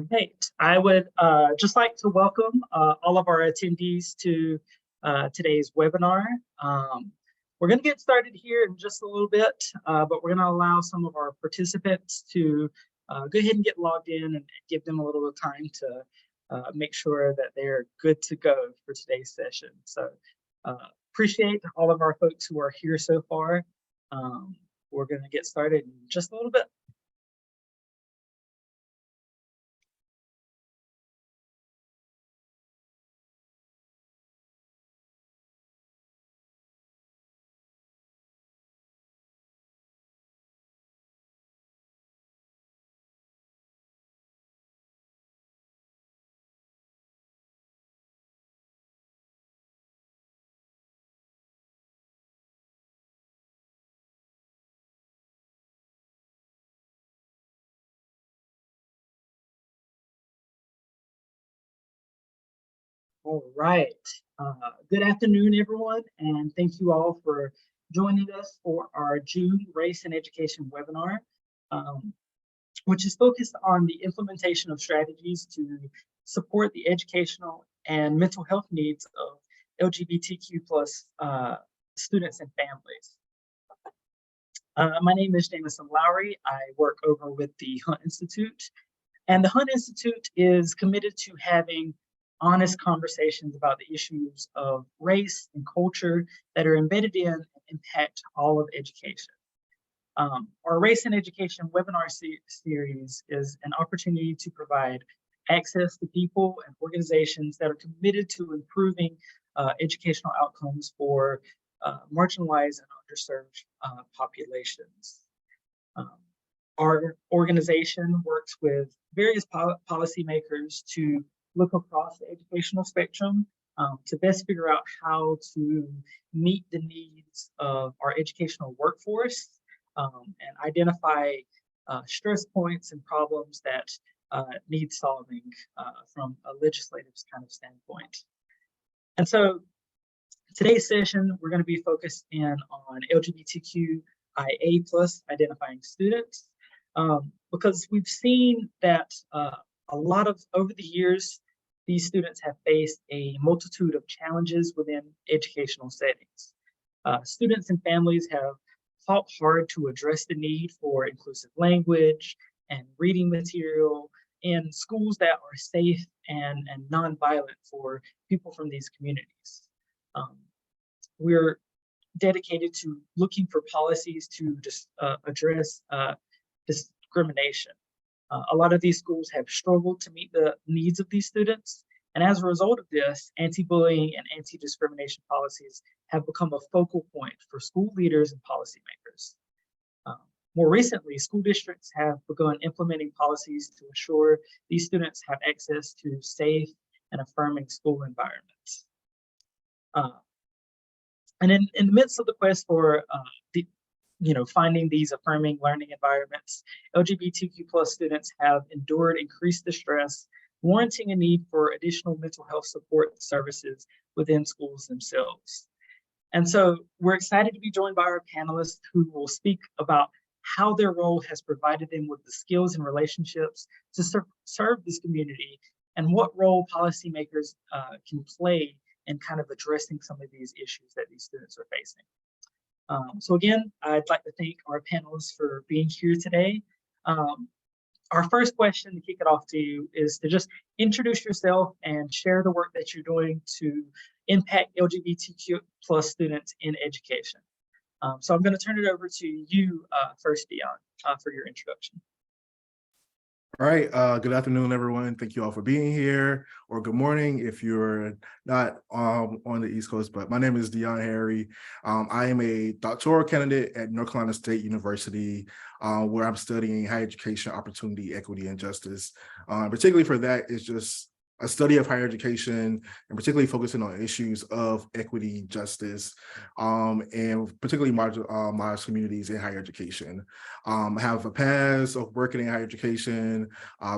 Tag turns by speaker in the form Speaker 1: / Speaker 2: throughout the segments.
Speaker 1: Great. I would just like to welcome all of our attendees to today's webinar. We're going to get started here in just a little bit, but we're going to allow some of our participants to go ahead and get logged in and give them a little bit of time to make sure that they're good to go for today's session. So appreciate all of our folks who are here so far. We're going to get started in just a little bit. All right. Good afternoon, everyone, and thank you all for joining us for our June Race and Education webinar, which is focused on the implementation of strategies to support the educational and mental health needs of LGBTQ plus students and families. My name is Jameson Lowry. I work over with the Hunt Institute, and the Hunt Institute is committed to having honest conversations about the issues of race and culture that are embedded in and impact all of education. Our Race and Education webinar series is an opportunity to provide access to people and organizations that are committed to improving educational outcomes for marginalized and underserved populations. Our organization works with various policymakers to look across the educational spectrum to best figure out how to meet the needs of our educational workforce and identify stress points and problems that need solving from a legislative kind of standpoint. And so today's session, we're going to be focused in on LGBTQIA plus identifying students because we've seen that a lot of, over the years, these students have faced a multitude of challenges within educational settings. Students and families have fought hard to address the need for inclusive language and reading material in schools that are safe and nonviolent for people from these communities. We're dedicated to looking for policies to just address discrimination. A lot of these schools have struggled to meet the needs of these students. And as a result of this, anti-bullying and anti-discrimination policies have become a focal point for school leaders and policymakers. More recently, school districts have begun implementing policies to ensure these students have access to safe and affirming school environments. And in the midst of the quest for finding these affirming learning environments, LGBTQ plus students have endured increased distress, warranting a need for additional mental health support services within schools themselves. And so we're excited to be joined by our panelists who will speak about how their role has provided them with the skills and relationships to serve this community and what role policymakers can play in kind of addressing some of these issues that these students are facing. So again, I'd like to thank our panelists for being here today. Our first question to kick it off to you is to just introduce yourself and share the work that you're doing to impact LGBTQ plus students in education. So I'm going to turn it over to you first, Dion, for your introduction.
Speaker 2: All right, good afternoon, everyone. Thank you all for being here, or good morning if you're not on the East Coast, but my name is Dion Harry. I am a doctoral candidate at North Carolina State University, where I'm studying higher education, opportunity, equity, and justice. Particularly for that is just a study of higher education and particularly focusing on issues of equity, justice, and particularly marginalized communities in higher education. I have a past of working in higher education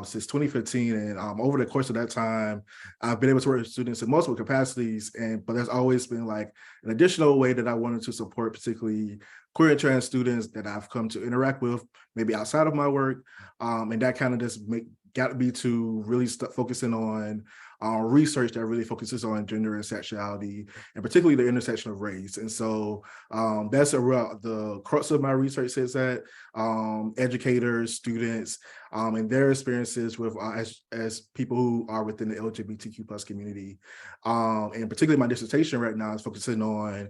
Speaker 2: since 2015, and over the course of that time, I've been able to work with students in multiple capacities, but there's always been like an additional way that I wanted to support particularly queer and trans students that I've come to interact with, maybe outside of my work, and that kind of just got me to really focusing on research that really focuses on gender and sexuality, and particularly the intersection of race. And so that's the crux of my research is that educators, students, and their experiences with as people who are within the LGBTQ plus community. And particularly my dissertation right now is focusing on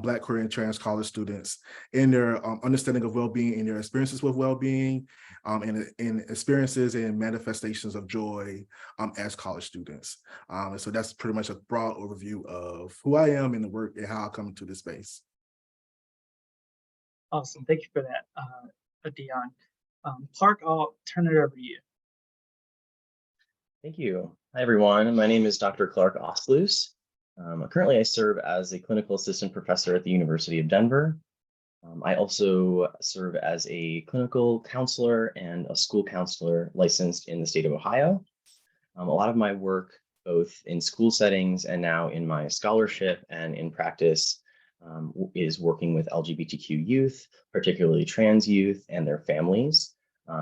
Speaker 2: Black, queer, and trans college students in their understanding of well-being and their experiences with well-being, and experiences and manifestations of joy as college students. And so that's pretty much a broad overview of who I am and the work and how I come into this space.
Speaker 1: Awesome. Thank you for that, Dion. Clark, I'll turn it over to you.
Speaker 3: Thank you. Hi, everyone. My name is Dr. Clark Osloos. Currently, I serve as a clinical assistant professor at the University of Denver. I also serve as a clinical counselor and a school counselor licensed in the state of Ohio. A lot of my work, both in school settings and now in my scholarship and in practice, is working with LGBTQ youth, particularly trans youth and their families.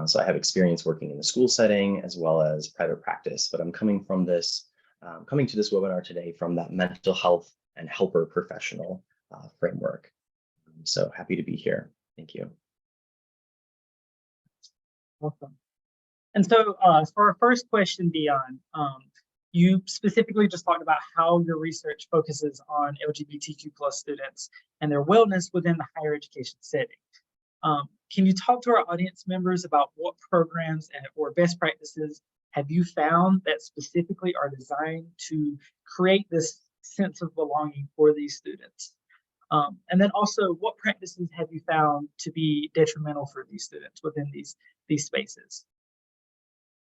Speaker 3: So I have experience working in the school setting as well as private practice, but I'm coming to this webinar today from that mental health and helper professional framework. So happy to be here. Thank you.
Speaker 1: Awesome. And so for our first question, Dion, you specifically just talked about how your research focuses on LGBTQ plus students and their wellness within the higher education setting. Can you talk to our audience members about what programs or best practices have you found that specifically are designed to create this sense of belonging for these students? And then also, what practices have you found to be detrimental for these students within these spaces?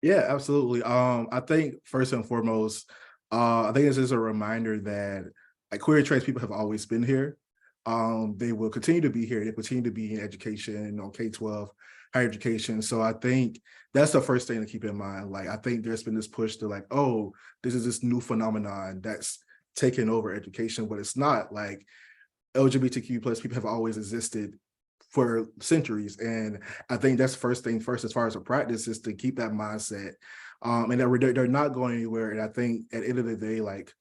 Speaker 2: Yeah, absolutely. I think first and foremost, I think this is a reminder that like queer and trans people have always been here. They will continue to be here. They continue to be in education, K-12, higher education. So I think that's the first thing to keep in mind. Like, I think there's been this push to like, oh, this is this new phenomenon that's taken over education, but it's not. Like, LGBTQ plus people have always existed for centuries. And I think that's first thing first, as far as a practice, is to keep that mindset. And that they're not going anywhere. And I think at the end of the day, like,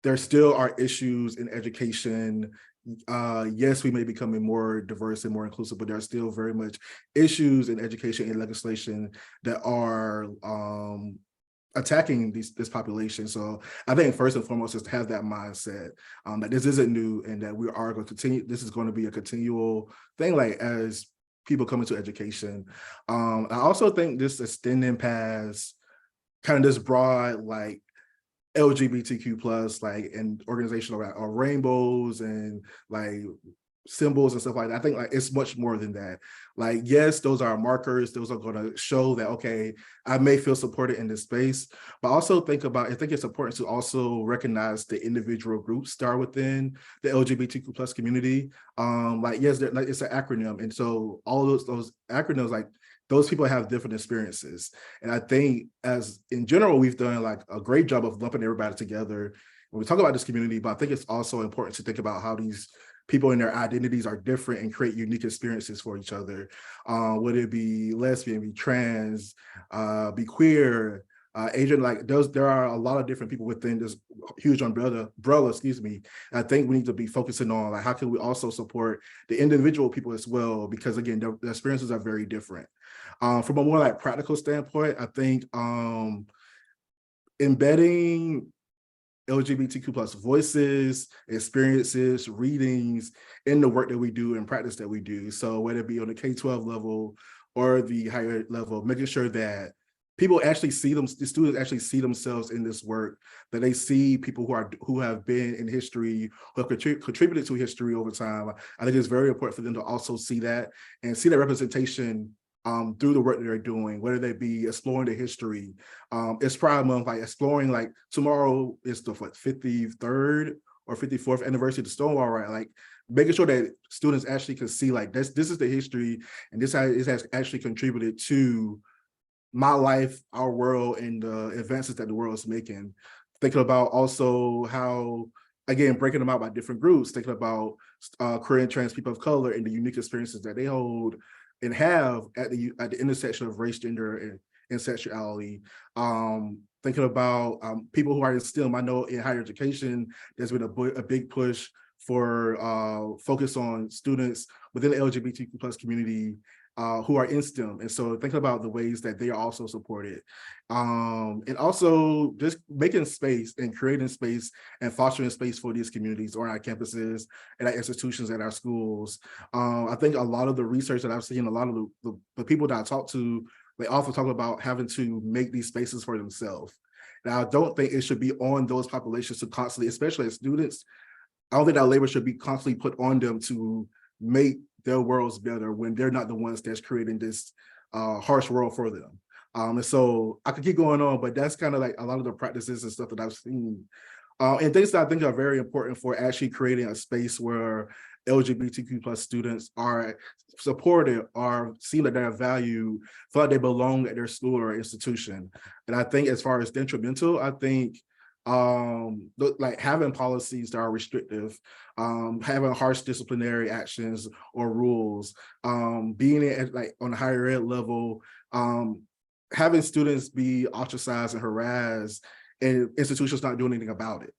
Speaker 2: there still are issues in education. Yes, we may be becoming more diverse and more inclusive, but there are still very much issues in education and legislation that are attacking this population. So I think first and foremost is to have that mindset that this isn't new and that we are going to continue. This is going to be a continual thing, like as people come into education. I also think this extending past kind of this broad like LGBTQ plus like and organizational or rainbows and like symbols and stuff like that. I think like it's much more than that. Like, yes, those are markers. Those are going to show that, okay, I may feel supported in this space, but also think it's important to also recognize the individual groups that are within the LGBTQ plus community. Like, yes, it's an acronym. And so all of those acronyms, like those people have different experiences. And I think as in general, we've done like a great job of lumping everybody together when we talk about this community, but I think it's also important to think about how these people and their identities are different and create unique experiences for each other. Whether it be lesbian, be trans, be queer, Asian, like there are a lot of different people within this huge umbrella, excuse me. I think we need to be focusing on like how can we also support the individual people as well, because again, the experiences are very different. From a more like practical standpoint, I think embedding LGBTQ plus voices, experiences, readings in the work that we do and practice that we do. So whether it be on the K-12 level or the higher level, making sure that people actually see the students actually see themselves in this work, that they see people who have been in history, who have contributed to history over time. I think it's very important for them to also see that and see that representation through the work that they're doing, whether they be exploring the history. It's Pride Month, like exploring, like tomorrow is the 53rd or 54th anniversary of the Stonewall Riot, like making sure that students actually can see like this is the history and this has actually contributed to my life, our world, and the advances that the world is making. Thinking about also how, again, breaking them out by different groups, thinking about queer and trans people of color and the unique experiences that they hold and have at the intersection of race, gender, and sexuality. Thinking about people who are in STEM. I know in higher education, there's been a big push for focus on students within the LGBTQ plus community who are in STEM. And so thinking about the ways that they are also supported. And also just making space and creating space and fostering space for these communities on our campuses and our institutions and our schools. I think a lot of the research that I've seen, a lot of the people that I talk to, they often talk about having to make these spaces for themselves. And I don't think it should be on those populations to constantly, especially as students, I don't think that labor should be constantly put on them to make their worlds better when they're not the ones that's creating this harsh world for them. And so I could keep going on, but that's kind of like a lot of the practices and stuff that I've seen. And things that I think are very important for actually creating a space where LGBTQ plus students are supported, are seen that they're valued, feel like they belong at their school or institution. And I think as far as detrimental, I think like having policies that are restrictive, having harsh disciplinary actions or rules, being at like on a higher ed level, having students be ostracized and harassed and institutions not doing anything about it.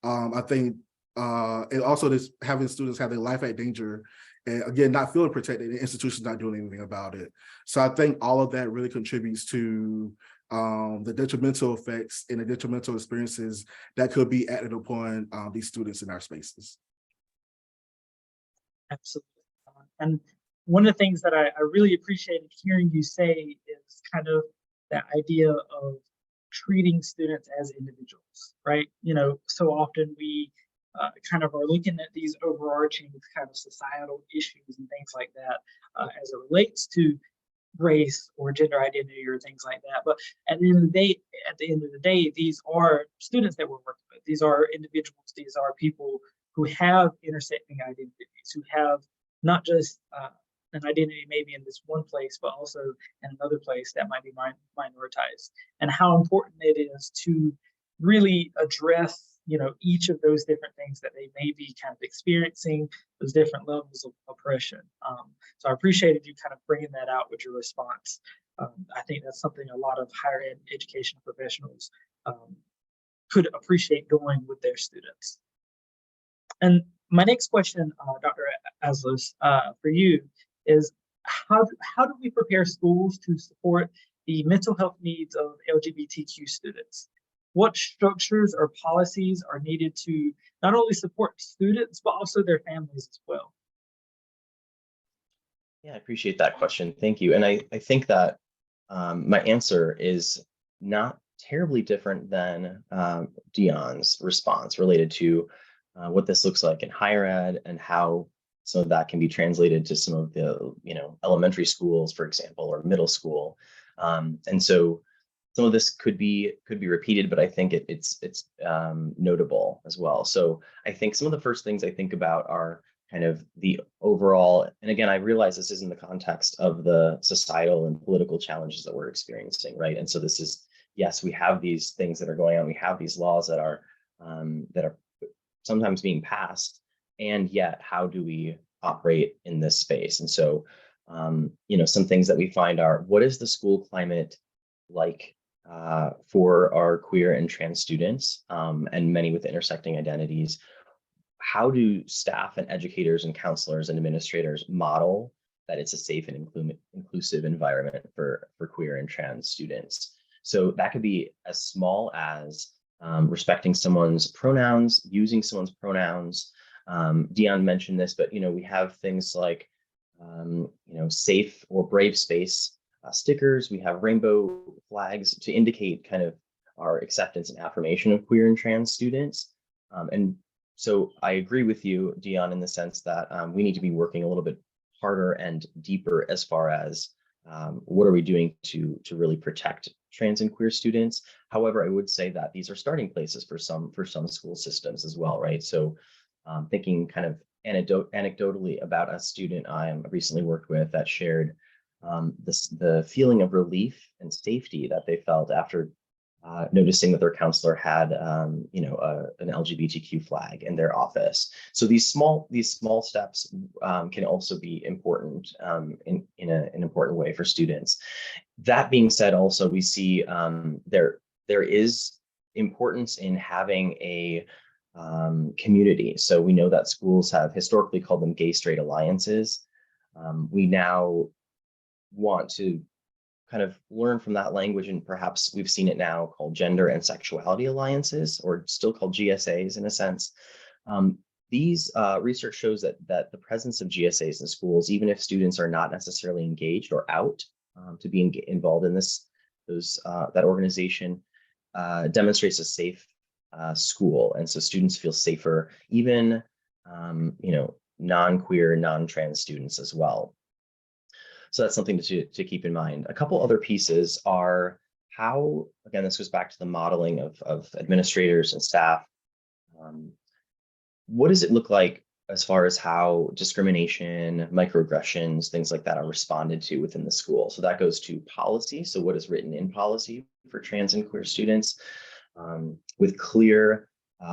Speaker 2: I think and also this having students have their life at danger and again not feeling protected and institutions not doing anything about it. So I think all of that really contributes to the detrimental effects and the detrimental experiences that could be added upon these students in our spaces.
Speaker 1: Absolutely. And one of the things that I really appreciated hearing you say is kind of that idea of treating students as individuals, right? You know, so often we kind of are looking at these overarching kind of societal issues and things like that as it relates to race or gender identity or things like that. But at the end of the day, these are students that we're working with. These are individuals. These are people who have intersecting identities, who have not just an identity maybe in this one place, but also in another place that might be minoritized. And how important it is to really address, you know, each of those different things that they may be kind of experiencing, those different levels of oppression. So I appreciated you kind of bringing that out with your response. I think that's something a lot of higher ed education professionals could appreciate doing with their students. And my next question, Dr. Aslus, for you is how do we prepare schools to support the mental health needs of LGBTQ students? What structures or policies are needed to not only support students, but also their families as well?
Speaker 3: Yeah, I appreciate that question. Thank you. And I think that my answer is not terribly different than Dion's response related to what this looks like in higher ed and how some of that can be translated to some of the, elementary schools, for example, or middle school. And so some of this could be repeated, but I think it's notable as well. So I think some of the first things I think about are kind of the overall, and again, I realize this is in the context of the societal and political challenges that we're experiencing, right? And so this is, yes, we have these things that are going on, we have these laws that are sometimes being passed, and yet how do we operate in this space? And so, some things that we find are, what is the school climate like for our queer and trans students, and many with intersecting identities? How do staff and educators and counselors and administrators model that it's a safe and inclusive environment for queer and trans students? So that could be as small as respecting someone's pronouns, using someone's pronouns. Dion mentioned this, but we have things like safe or brave space stickers. We have rainbow flags to indicate kind of our acceptance and affirmation of queer and trans students. And so I agree with you, Dion, in the sense that we need to be working a little bit harder and deeper as far as what are we doing to really protect trans and queer students. However, I would say that these are starting places for some school systems as well, right? So thinking kind of anecdotally about a student I recently worked with that shared the feeling of relief and safety that they felt after noticing that their counselor had, an LGBTQ flag in their office. So these small steps can also be important in an important way for students. That being said, also we see there is importance in having a community. So we know that schools have historically called them gay-straight alliances. We now want to kind of learn from that language, and perhaps we've seen it now called gender and sexuality alliances, or still called GSAs in a sense. These research shows that the presence of GSAs in schools, even if students are not necessarily engaged or out to be involved in that organization, demonstrates a safe school, and so students feel safer, even non-queer, non-trans students as well. So that's something to keep in mind. A couple other pieces are how, again, this goes back to the modeling of administrators and staff. What does it look like as far as how discrimination, microaggressions, things like that are responded to within the school? So that goes to policy. So what is written in policy for trans and queer students, with clear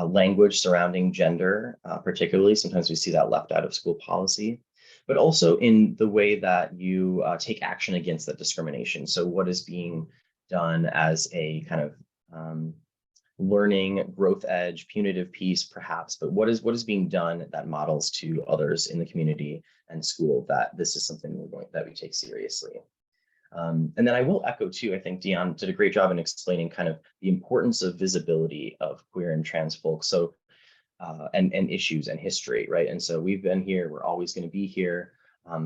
Speaker 3: language surrounding gender, particularly. Sometimes we see that left out of school policy, but also in the way that you take action against that discrimination. So what is being done as a kind of learning growth edge, punitive piece perhaps, but what is being done that models to others in the community and school that this is something that we take seriously. And then I will echo too, I think Dion did a great job in explaining kind of the importance of visibility of queer and trans folks. So and issues and history, right? And so we've been here, we're always going to be here.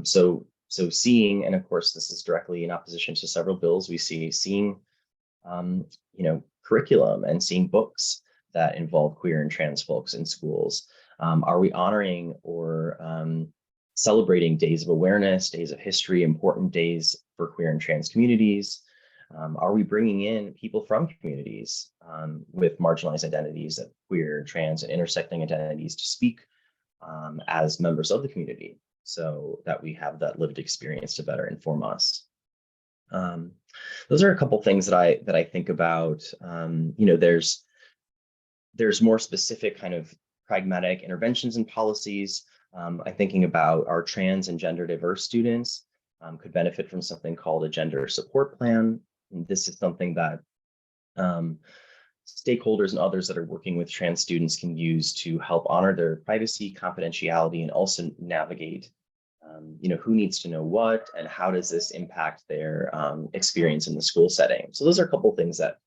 Speaker 3: So seeing, and of course, this is directly in opposition to several bills, we seeing, curriculum and seeing books that involve queer and trans folks in schools. Are we honoring or celebrating days of awareness, days of history, important days for queer and trans communities? Are we bringing in people from communities with marginalized identities, of queer, trans, and intersecting identities to speak as members of the community, so that we have that lived experience to better inform us? Those are a couple things that I think about. There's more specific kind of pragmatic interventions and policies. I'm thinking about our trans and gender diverse students could benefit from something called a gender support plan. And this is something that stakeholders and others that are working with trans students can use to help honor their privacy, confidentiality, and also navigate, who needs to know what and how does this impact their experience in the school setting. So those are a couple of things that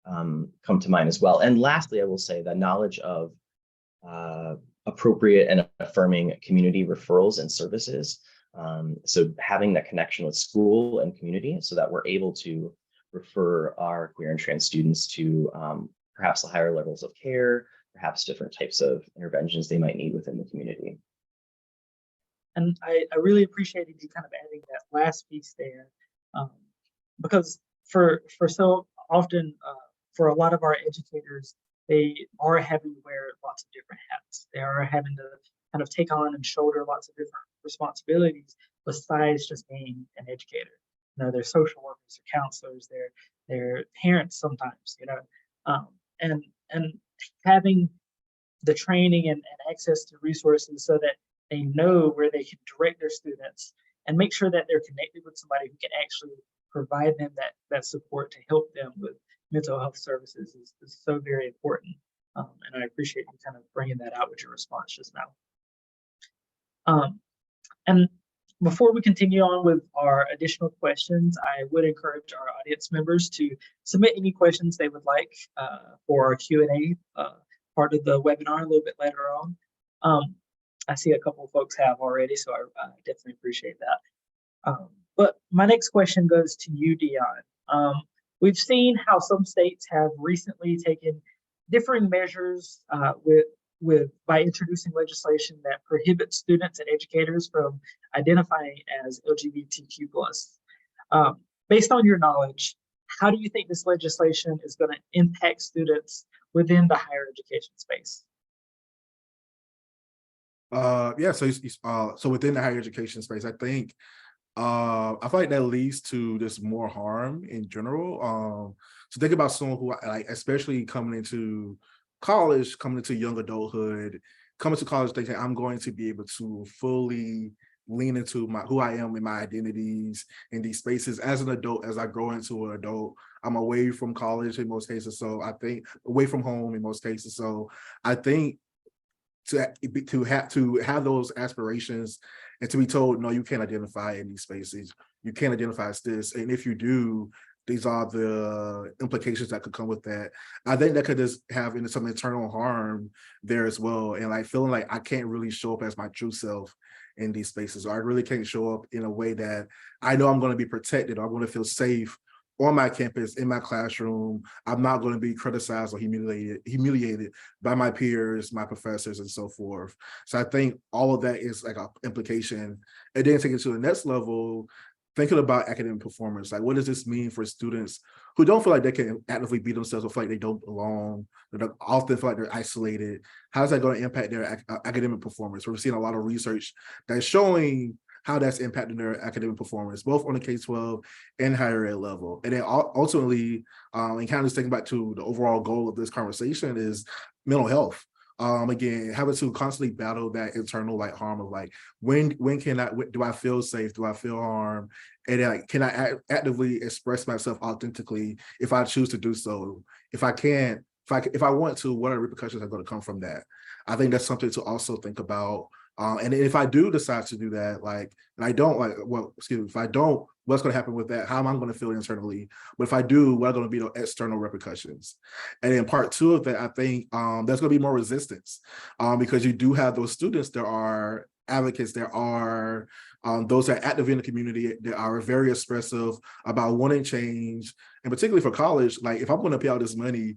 Speaker 3: come to mind as well. And lastly, I will say that knowledge of appropriate and affirming community referrals and services. So having that connection with school and community so that we're able to refer our queer and trans students to perhaps the higher levels of care, perhaps different types of interventions they might need within the community.
Speaker 1: And I really appreciated you kind of adding that last piece there, because for so often, for a lot of our educators, they are having to wear lots of different hats. They are having to kind of take on and shoulder lots of different responsibilities besides just being an educator. They're social workers, they're counselors, they're parents sometimes, and having the training and access to resources so that they know where they can direct their students and make sure that they're connected with somebody who can actually provide them that support to help them with mental health services is so very important. And I appreciate you kind of bringing that out with your response just now. And before we continue on with our additional questions, I would encourage our audience members to submit any questions they would like for our Q&A part of the webinar a little bit later on. I see a couple of folks have already, so I definitely appreciate that. But my next question goes to you, Dion. We've seen how some states have recently taken differing measures by introducing legislation that prohibits students and educators from identifying as LGBTQ+. Based on your knowledge, how do you think this legislation is going to impact students within the higher education space?
Speaker 2: So within the higher education space, I think I feel like that leads to just more harm in general. So think about someone who like, especially coming into college, coming into young adulthood, coming to college thinking I'm going to be able to fully lean into who I am and my identities in these spaces as an adult. As I grow into an adult, I'm away from college in most cases, so I think away from home in most cases. So I think to have those aspirations and to be told, no, you can't identify in these spaces, you can't identify as this, and if you do, these are the implications that could come with that. I think that could just have some internal harm there as well, and like feeling like I can't really show up as my true self in these spaces, or I really can't show up in a way that I know I'm going to be protected, or I'm going to feel safe on my campus, in my classroom. I'm not going to be criticized or humiliated by my peers, my professors, and so forth. So I think all of that is like an implication. And then take it to the next level, thinking about academic performance. Like, what does this mean for students who don't feel like they can actively be themselves, or feel like they don't belong, they often feel like they're isolated? How's that going to impact their academic performance? We're seeing a lot of research that's showing how that's impacting their academic performance, both on the K-12 and higher ed level. And then ultimately, and kind of just thinking back to the overall goal of this conversation is mental health. Again, having to constantly battle that internal like harm of like, when do I feel safe? Do I feel harm? And then, like, can I actively express myself authentically if I choose to do so? If I can't, if I want to, what are the repercussions that are going to come from that? I think that's something to also think about. And if I do decide to do that, like, and I don't like, well, excuse me, if I don't, what's going to happen with that? How am I going to feel internally? But if I do, what are going to be the external repercussions? And then part two of that, I think there's going to be more resistance because you do have those students, there are advocates, there are those that are active in the community that are very expressive about wanting change. And particularly for college, like if I'm going to pay all this money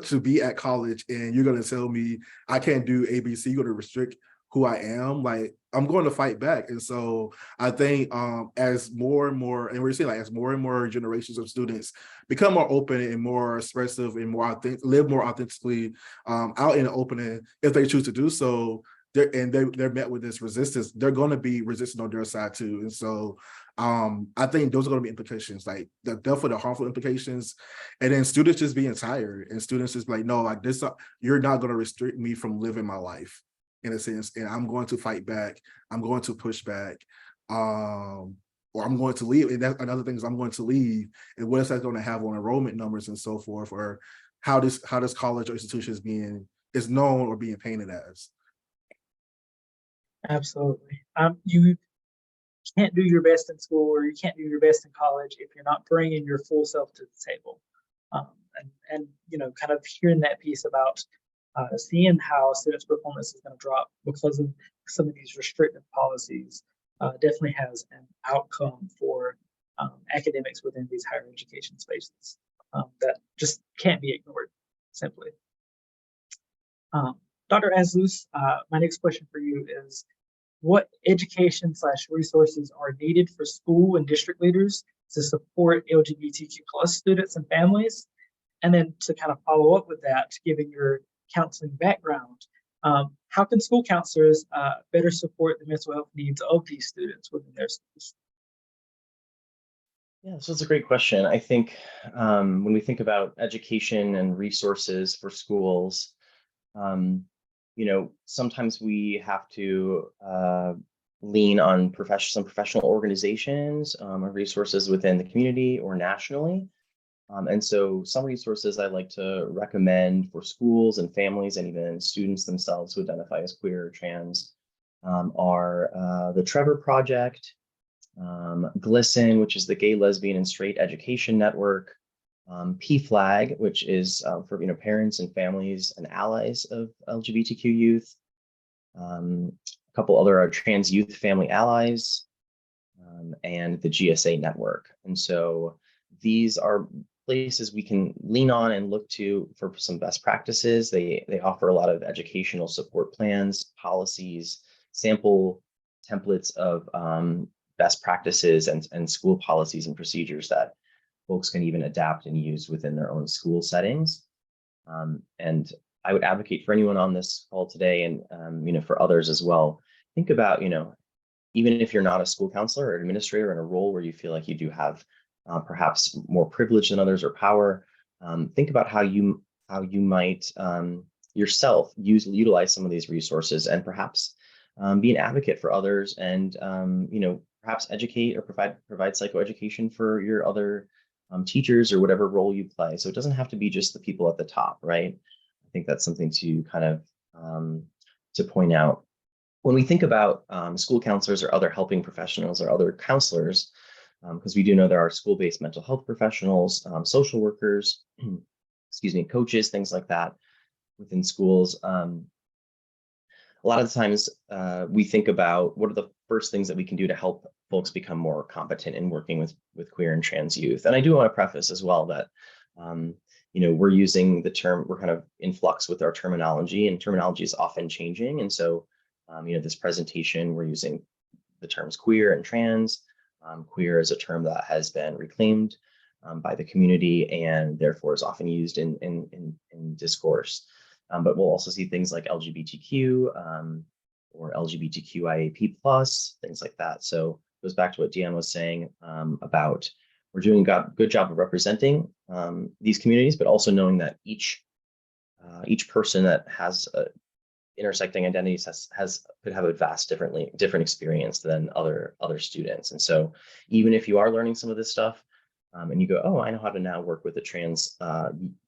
Speaker 2: to be at college and you're going to tell me I can't do ABC, you're going to restrict who I am, like I'm going to fight back. And so I think as more and more, and we're seeing like as more and more generations of students become more open and more expressive and more authentic, live more authentically out in the open, if they choose to do so, they're met with this resistance, they're going to be resistant on their side too. And so I think those are going to be implications, like definitely the harmful implications. And then students just being tired, and students just like, no, like this, you're not going to restrict me from living my life, in a sense, and I'm going to fight back, I'm going to push back, or I'm going to leave. And that's another thing, is I'm going to leave. And what is that going to have on enrollment numbers and so forth, or how this college or institution is known or being painted as.
Speaker 1: Absolutely. You can't do your best in school, or you can't do your best in college if you're not bringing your full self to the table. And you know, kind of hearing that piece about seeing how students' performance is going to drop because of some of these restrictive policies definitely has an outcome for academics within these higher education spaces that just can't be ignored, simply. Dr. Aslus, my next question for you is, what education/resources are needed for school and district leaders to support LGBTQ+ students and families? And then to kind of follow up with that, given your counseling background, how can school counselors better support the mental health needs of these students within their schools?
Speaker 3: Yeah, so it's a great question. I think when we think about education and resources for schools, you know, sometimes we have to lean on some professional organizations or resources within the community or nationally. And so some resources I like to recommend for schools and families and even students themselves who identify as queer or trans are the Trevor Project, GLSEN, which is the Gay, Lesbian, and Straight Education Network, PFLAG, which is for parents and families and allies of LGBTQ youth. A couple other are Trans Youth Family Allies, and the GSA Network. And so these are places we can lean on and look to for some best practices. They offer a lot of educational support plans, policies, sample templates of best practices and school policies and procedures that folks can even adapt and use within their own school settings. And I would advocate for anyone on this call today, and for others as well, think about even if you're not a school counselor or administrator in a role where you feel like you do have perhaps more privilege than others or power, think about how you might yourself utilize some of these resources and perhaps be an advocate for others and perhaps educate or provide psychoeducation for your other teachers or whatever role you play. So it doesn't have to be just the people at the top, right? I think that's something to kind of to point out. When we think about school counselors or other helping professionals or other counselors, because we do know there are school-based mental health professionals, social workers, excuse me, coaches, things like that within schools. A lot of the times we think about what are the first things that we can do to help folks become more competent in working with queer and trans youth. And I do want to preface as well that we're using the term, we're kind of in flux with our terminology, and terminology is often changing. And so this presentation, we're using the terms queer and trans. Queer is a term that has been reclaimed by the community and therefore is often used in discourse. But we'll also see things like LGBTQ or LGBTQIA+, things like that. So it goes back to what Deanne was saying about we're doing a good job of representing these communities, but also knowing that each person that has intersecting identities could have a vast different experience than other students. And so even if you are learning some of this stuff and you go, oh, I know how to now work with a trans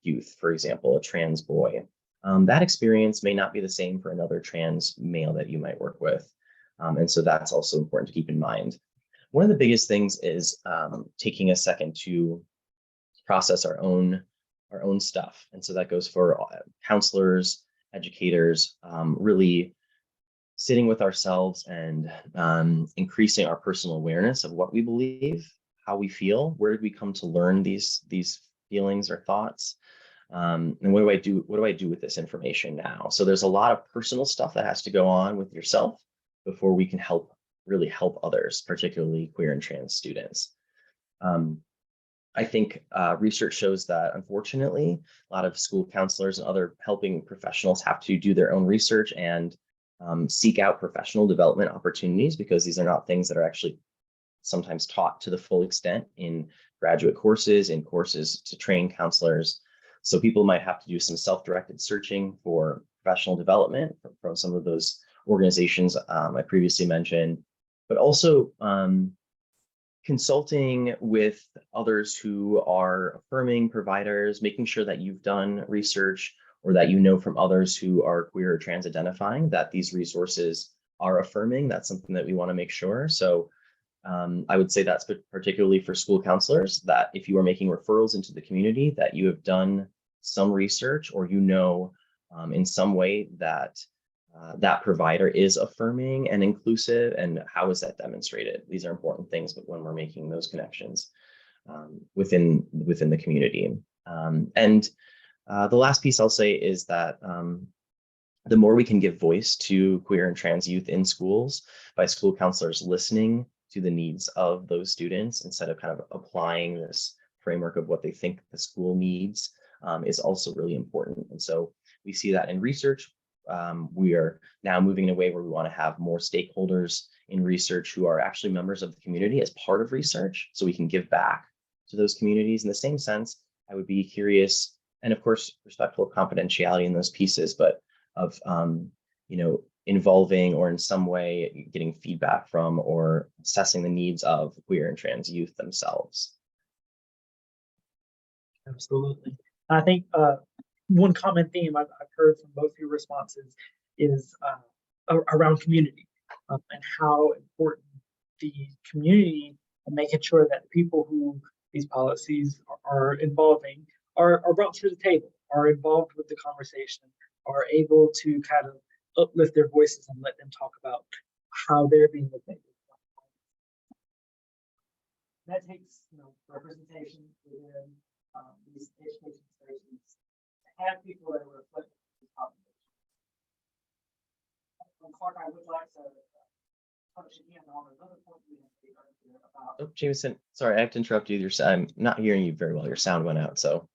Speaker 3: youth, for example, a trans boy, that experience may not be the same for another trans male that you might work with. And so that's also important to keep in mind. One of the biggest things is taking a second to process our own stuff. And so that goes for counselors, educators, really sitting with ourselves and increasing our personal awareness of what we believe, how we feel, where did we come to learn these feelings or thoughts, and what do I do with this information now? So there's a lot of personal stuff that has to go on with yourself before we can really help others, particularly queer and trans students. I think research shows that, unfortunately, a lot of school counselors and other helping professionals have to do their own research and seek out professional development opportunities, because these are not things that are actually sometimes taught to the full extent in graduate courses, in courses to train counselors. So people might have to do some self-directed searching for professional development from some of those organizations I previously mentioned, but also consulting with others who are affirming providers, making sure that you've done research or that you know from others who are queer or trans identifying that these resources are affirming. That's something that we want to make sure. So I would say that's particularly for school counselors, that if you are making referrals into the community, that you have done some research or in some way that that provider is affirming and inclusive, and how is that demonstrated? These are important things, but when we're making those connections within the community. And the last piece I'll say is that the more we can give voice to queer and trans youth in schools by school counselors listening to the needs of those students instead of kind of applying this framework of what they think the school needs, is also really important. And so we see that in research. We are now moving in a way where we want to have more stakeholders in research who are actually members of the community as part of research, so we can give back to those communities. In the same sense, I would be curious, and of course, respectful of confidentiality in those pieces, but of involving or in some way getting feedback from or assessing the needs of queer and trans youth themselves.
Speaker 1: Absolutely. I think one common theme I've heard from both your responses is around community and how important the community and making sure that the people who these policies are involving are brought to the table, are involved with the conversation, are able to kind of uplift their voices and let them talk about how they're being looked at. That takes representation within these education spaces to have people that reflect these populations. Clark, I would like to touch again on another point we have made about.
Speaker 3: Oh, Jameson, sorry, I have to interrupt you. I'm not hearing you very well. Your sound went out, so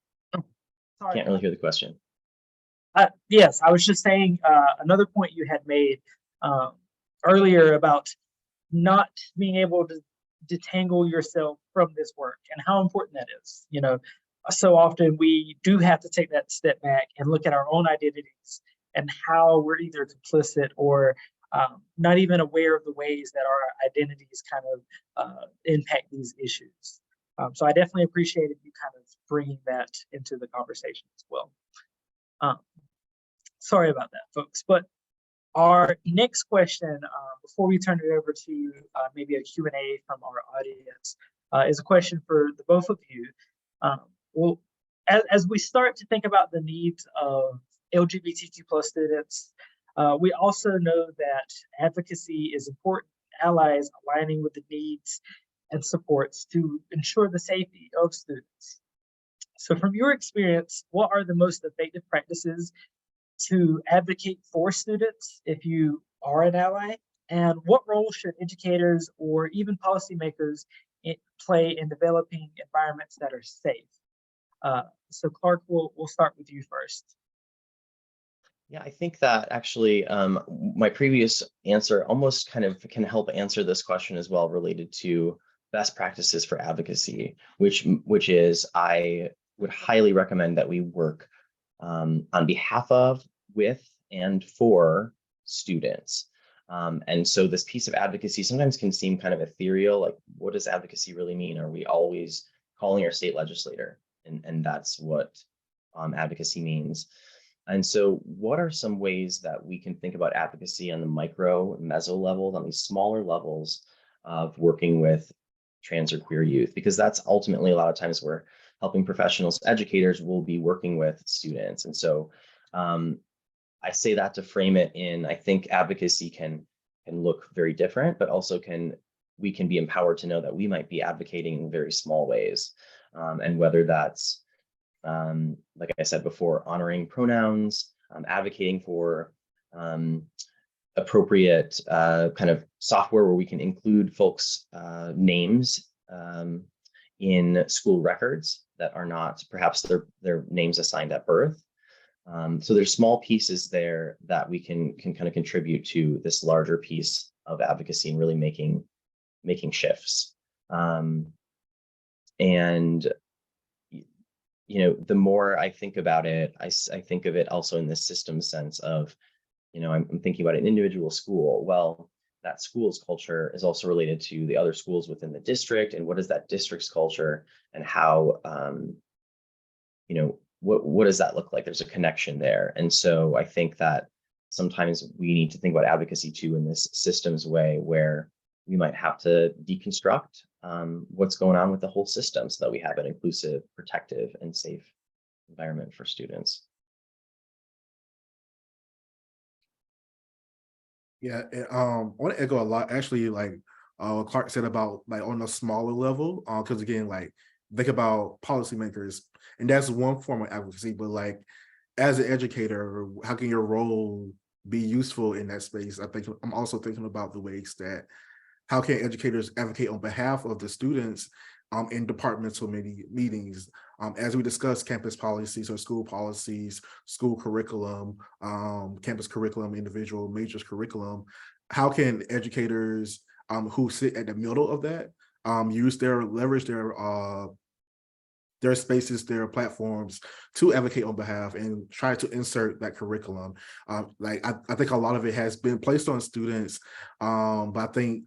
Speaker 3: can't really hear the question.
Speaker 1: Yes, I was just saying another point you had made earlier about not being able to detangle yourself from this work and how important that is. So often we do have to take that step back and look at our own identities and how we're either complicit or not even aware of the ways that our identities kind of impact these issues. So I definitely appreciated you kind of bringing that into the conversation as well. Sorry about that, folks. But our next question, before we turn it over to maybe a Q&A from our audience, is a question for the both of you. Well, as we start to think about the needs of LGBTQ plus students, we also know that advocacy is important, allies aligning with the needs and supports to ensure the safety of students. So from your experience, what are the most effective practices to advocate for students if you are an ally? And what role should educators or even policymakers play in developing environments that are safe? So Clark, we'll start with you first.
Speaker 3: Yeah, I think that actually my previous answer almost kind of can help answer this question as well, related to best practices for advocacy, which is I would highly recommend that we work on behalf of, with, and for students. And so this piece of advocacy sometimes can seem kind of ethereal, like what does advocacy really mean? Are we always calling our state legislator? And that's what advocacy means. And so what are some ways that we can think about advocacy on the micro, meso levels, on these smaller levels of working with trans or queer youth? Because that's ultimately a lot of times where helping professionals, educators will be working with students. And so I say that to frame it in, I think advocacy can look very different, but also we can be empowered to know that we might be advocating in very small ways. And whether that's, like I said before, honoring pronouns, advocating for appropriate kind of software where we can include folks' names in school records that are not perhaps their names assigned at birth. So there's small pieces there that we can kind of contribute to this larger piece of advocacy and really making shifts. And the more I think about it, I think of it also in this system sense of, I'm thinking about an individual school. Well, that school's culture is also related to the other schools within the district, and what is that district's culture, and how, what does that look like? There's a connection there. And so I think that sometimes we need to think about advocacy too in this systems way, where we might have to deconstruct what's going on with the whole system so that we have an inclusive, protective, and safe environment for students.
Speaker 2: Yeah, I want to echo a lot, actually, like what Clark said about like on a smaller level, because again, like think about policymakers, and that's one form of advocacy, but like as an educator, how can your role be useful in that space? I think I'm also thinking about the ways that how can educators advocate on behalf of the students in departmental meetings, as we discuss campus policies or school policies, school curriculum, campus curriculum, individual majors curriculum. How can educators who sit at the middle of that leverage their spaces, their platforms to advocate on behalf and try to insert that curriculum? Like I think a lot of it has been placed on students, but I think,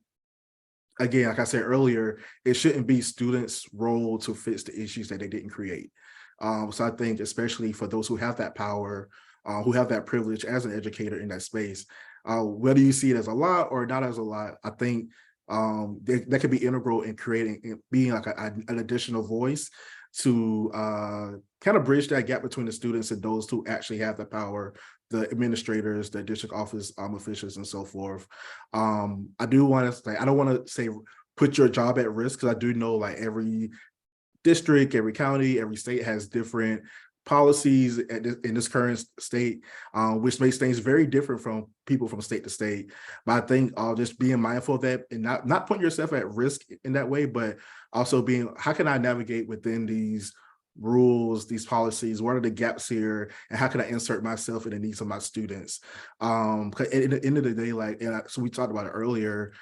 Speaker 2: again, like I said earlier, it shouldn't be students' role to fix the issues that they didn't create. So I think, especially for those who have that power, who have that privilege as an educator in that space, whether you see it as a lot or not as a lot, I think that could be integral in creating, being like an additional voice to kind of bridge that gap between the students and those who actually have the power, the administrators, the district office officials, and so forth. I do want to say, I don't want to say put your job at risk, because I do know like every district, every county, every state has different policies in this current state, which makes things very different from people from state to state. But I think just being mindful of that and not putting yourself at risk in that way, but also being, how can I navigate within these rules, these policies? What are the gaps here, and how can I insert myself in the needs of my students? Because at the end of the day, like, so we talked about it earlier,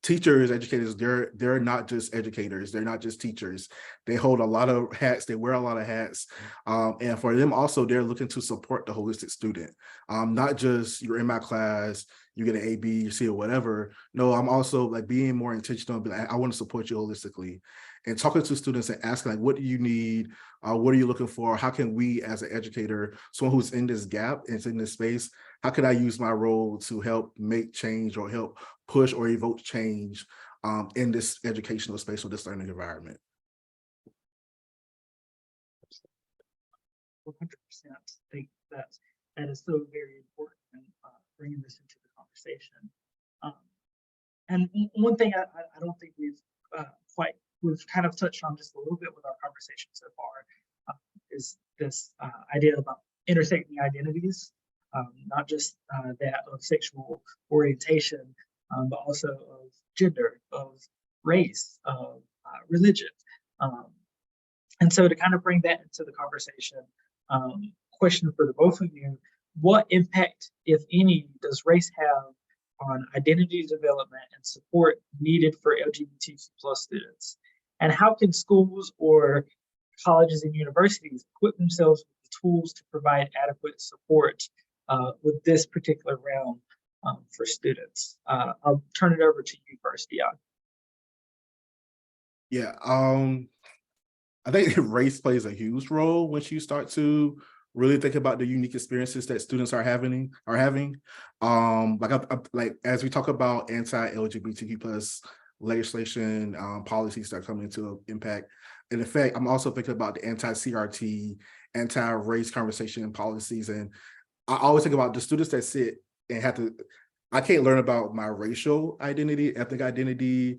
Speaker 2: Teachers, educators, they're not just educators, they're not just teachers. They hold a lot of hats, they wear a lot of hats. And for them also, they're looking to support the holistic student. Not just you're in my class, you get an A, B, you C, or whatever. No, I'm also like being more intentional, be like, I want to support you holistically. And talking to students and asking like, what do you need? What are you looking for? How can we as an educator, someone who's in this gap, and in this space, how can I use my role to help make change or help push or evoke change in this educational space or this learning environment?
Speaker 1: 100%. Think that is so very important, bringing this into the conversation. And one thing I don't think we've kind of touched on just a little bit with our conversation so far is this idea about intersecting identities, not just that of sexual orientation, but also of gender, of race, of religion. And so to kind of bring that into the conversation, question for the both of you, what impact, if any, does race have on identity development and support needed for LGBTQ plus students? And how can schools or colleges and universities equip themselves with the tools to provide adequate support with this particular realm for students? I'll turn it over to you first, Dion.
Speaker 2: Yeah, I think race plays a huge role once you start to really think about the unique experiences that students are having. Like as we talk about anti-LGBTQ plus legislation, policies that are coming into impact. And in fact, I'm also thinking about the anti-CRT, anti-race conversation and policies. And I always think about the students that sit and have to, I can't learn about my racial identity, ethnic identity,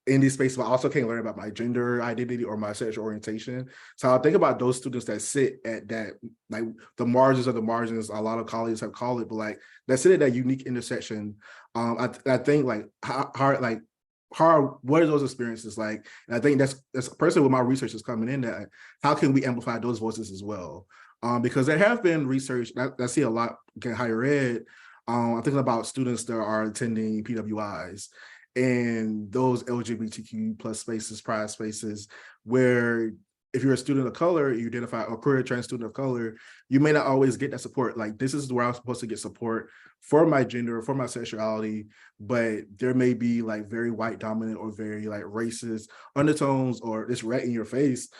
Speaker 2: in these spaces, but I also can't learn about my gender identity or my sexual orientation. So I think about those students that sit at that, like the margins of the margins, a lot of colleagues have called it, but like that sit at that unique intersection. I think like what are those experiences like? And I think that's personally what my research is coming in that how can we amplify those voices as well? Because there have been research, I see a lot in higher ed. I'm thinking about students that are attending PWIs and those LGBTQ plus spaces, pride spaces, where if you're a student of color, you identify a queer trans student of color, you may not always get that support. Like this is where I'm supposed to get support for my gender, for my sexuality, but there may be like very white dominant or very like racist undertones or this right in your face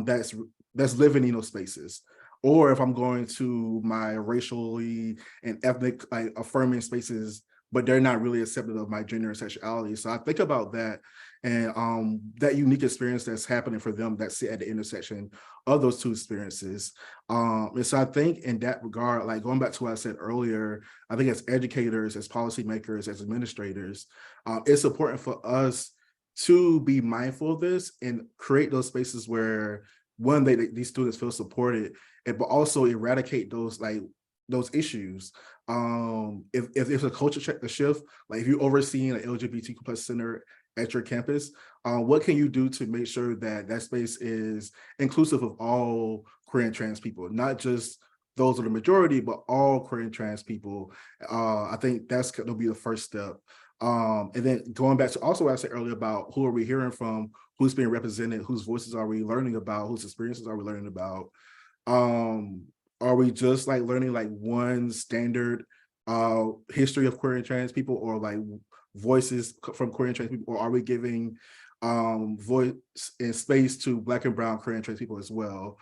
Speaker 2: that's living in those spaces. Or if I'm going to my racially and ethnic like affirming spaces, but they're not really accepting of my gender and sexuality. So I think about that and that unique experience that's happening for them that sit at the intersection of those two experiences. And so I think in that regard, like going back to what I said earlier, I think as educators, as policymakers, as administrators, it's important for us to be mindful of this and create those spaces where one, these students feel supported, but also eradicate those issues. If there's a culture shift, like if you're overseeing an LGBTQ plus center at your campus, what can you do to make sure that that space is inclusive of all queer and trans people, not just those are the majority, but all queer and trans people? I think that's going to be the first step. And then going back to also what I said earlier about who are we hearing from, who's being represented, whose voices are we learning about, whose experiences are we learning about? Are we just like learning like one standard history of queer and trans people, or like voices from queer and trans people, or are we giving voice and space to Black and brown queer and trans people as well?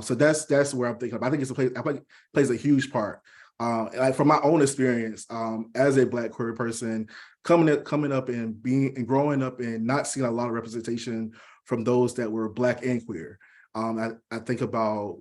Speaker 2: So that's where I'm thinking of. I think it plays a huge part. Like from my own experience as a Black queer person, coming up and being and growing up and not seeing a lot of representation from those that were Black and queer. I think about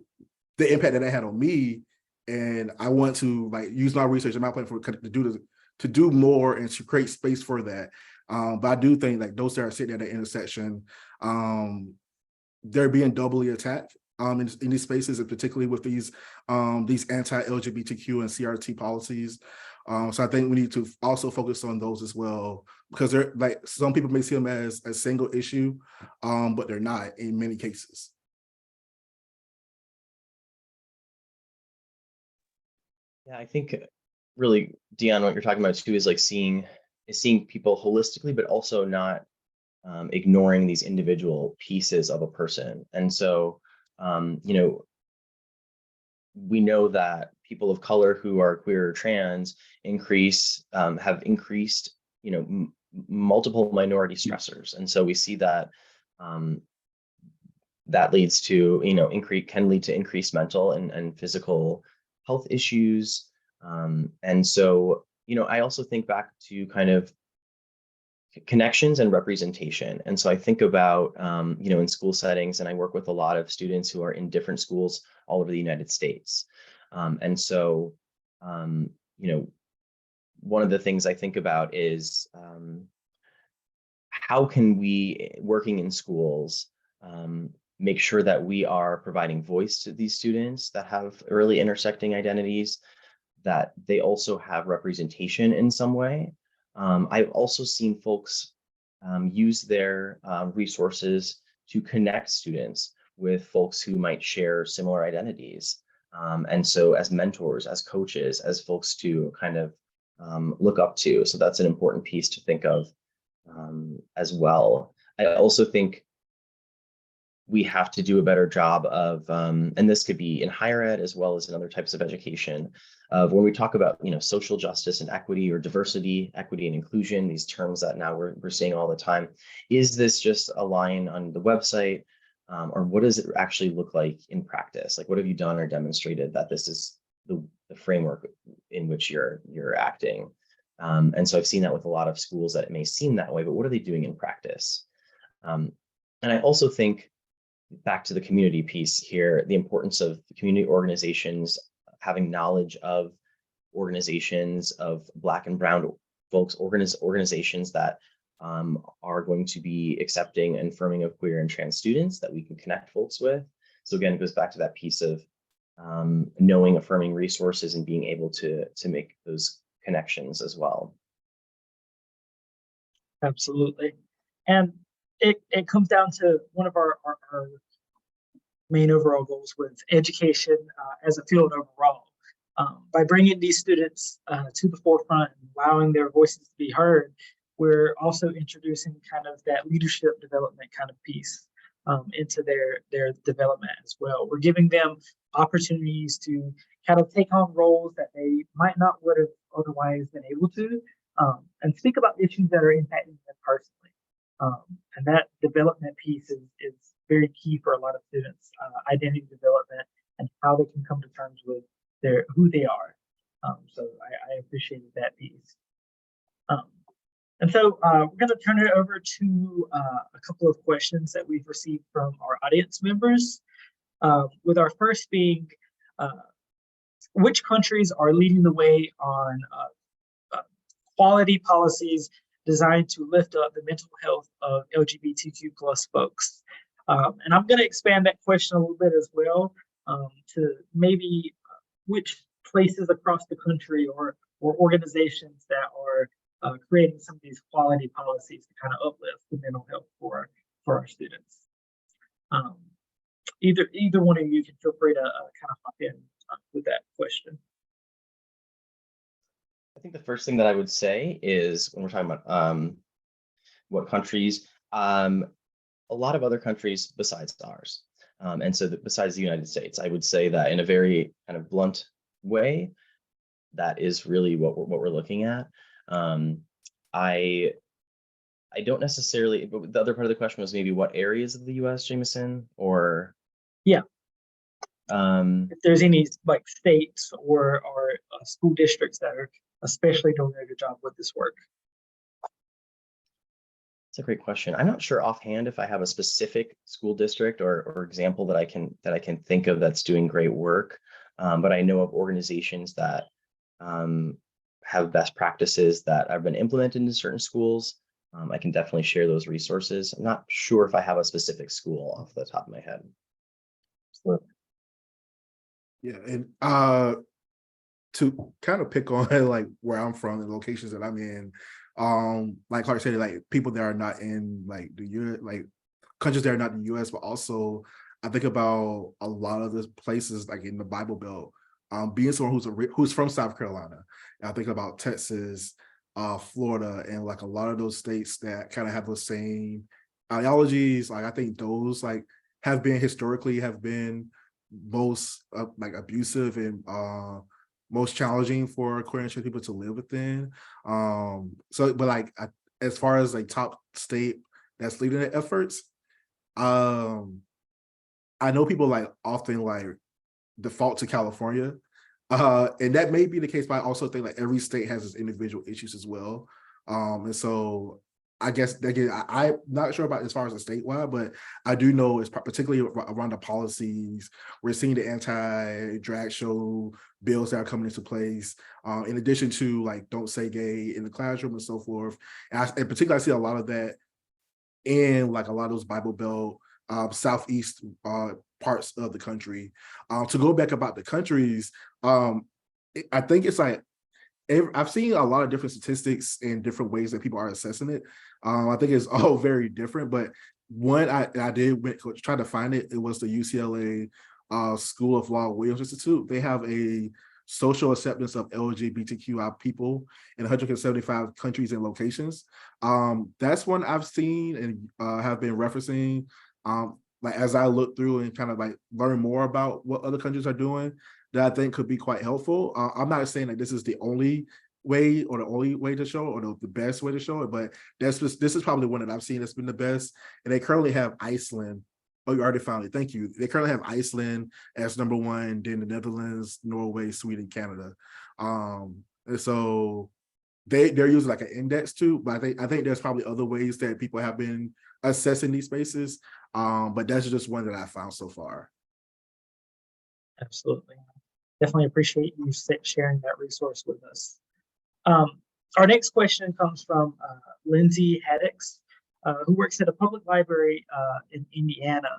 Speaker 2: the impact that had on me, and I want to like use my research and my platform to do more and to create space for that. But I do think like those that are sitting at the intersection, they're being doubly attacked in these spaces, and particularly with these anti-LGBTQ and CRT policies. So I think we need to also focus on those as well, because they're like some people may see them as a single issue, but they're not in many cases.
Speaker 3: Yeah, I think really, Dion, what you're talking about too is like seeing seeing people holistically, but also not ignoring these individual pieces of a person. And so, you know, we know that people of color who are queer or trans have increased, you know, multiple minority stressors. And so we see that that leads to, you know, can lead to increased mental and physical health issues. And so, you know, I also think back to kind of connections and representation. And so I think about, you know, in school settings, and I work with a lot of students who are in different schools all over the United States. And so, you know, one of the things I think about is how can we, working in schools, make sure that we are providing voice to these students that have early intersecting identities, that they also have representation in some way. I've also seen folks use their resources to connect students with folks who might share similar identities. And so as mentors, as coaches, as folks to kind of look up to. So that's an important piece to think of as well. I also think we have to do a better job of, and this could be in higher ed as well as in other types of education, of when we talk about, you know, social justice and equity, or diversity, equity and inclusion, these terms that now we're seeing all the time. Is this just a line on the website, or what does it actually look like in practice? Like, what have you done or demonstrated that this is the framework in which you're acting? And so I've seen that with a lot of schools that it may seem that way, but what are they doing in practice? And I also think, back to the community piece here, the importance of community organizations having knowledge of organizations of Black and Brown folks, organizations that are going to be accepting and affirming of queer and trans students that we can connect folks with. So again, it goes back to that piece of knowing affirming resources and being able to make those connections as well.
Speaker 1: Absolutely. And it comes down to one of our main overall goals with education as a field overall. By bringing these students to the forefront and allowing their voices to be heard, we're also introducing kind of that leadership development kind of piece into their development as well. We're giving them opportunities to kind of take on roles that they might not would have otherwise been able to, and speak about issues that are impacting them personally. And that development piece is very key for a lot of students, identity development and how they can come to terms with who they are. So I appreciated that piece. And so we're going to turn it over to a couple of questions that we've received from our audience members, with our first being, which countries are leading the way on quality policies designed to lift up the mental health of LGBTQ plus folks? And I'm going to expand that question a little bit as well, to maybe which places across the country or organizations that are creating some of these quality policies to kind of uplift the mental health for our students. Either one of you can feel free to kind of hop in with that question.
Speaker 3: I think the first thing that I would say is, when we're talking about what countries, a lot of other countries besides ours, and so besides the United States, I would say that in a very kind of blunt way, that is really what we're looking at. I don't necessarily, but the other part of the question was maybe what areas of the U.S., Jameson, or
Speaker 1: yeah,
Speaker 3: if
Speaker 1: there's any like states or school districts that are especially doing a good job with this work.
Speaker 3: It's a great question. I'm not sure offhand if I have a specific school district or example that I can think of that's doing great work, but I know of organizations that have best practices that have been implemented in certain schools. I can definitely share those resources. I'm not sure if I have a specific school off the top of my head.
Speaker 1: Absolutely.
Speaker 2: Yeah, and to kind of pick on like where I'm from, the locations that I'm in, like Clark said, like people that are not in like the U.S., like countries that are not in the U.S., but also I think about a lot of the places like in the Bible Belt. Being someone who's from South Carolina, and I think about Texas, Florida, and like a lot of those states that kind of have the same ideologies. Like I think those like have been historically have been most like abusive and most challenging for queer and trans people to live within. So, but like as far as like top state that's leading the efforts, I know people like often like default to California. And that may be the case, but I also think like every state has its individual issues as well. And so I guess again, I'm not sure about as far as the statewide, but I do know it's particularly around the policies. We're seeing the anti-drag show bills that are coming into place, in addition to like don't say gay in the classroom and so forth. And in particular, I see a lot of that in like a lot of those Bible Belt, Southeast parts of the country. To go back about the countries, I think it's like I've seen a lot of different statistics and different ways that people are assessing it. I think it's all very different, but one I did try to find it. It was the UCLA School of Law Williams Institute. They have a social acceptance of LGBTQI people in 175 countries and locations. That's one I've seen and have been referencing. Like as I look through and kind of like learn more about what other countries are doing, that I think could be quite helpful. I'm not saying that this is the only way or the only way to show it or the best way to show it, but this is probably one that I've seen that's been the best. And they currently have Iceland. Oh, you already found it. Thank you. They currently have Iceland as #1, then the Netherlands, Norway, Sweden, Canada. And so they're using like an index too, but I think there's probably other ways that people have been assessing these spaces. But that's just one that I found so far.
Speaker 1: Absolutely. Definitely appreciate you sharing that resource with us. Our next question comes from Lindsay Haddix, who works at a public library in Indiana.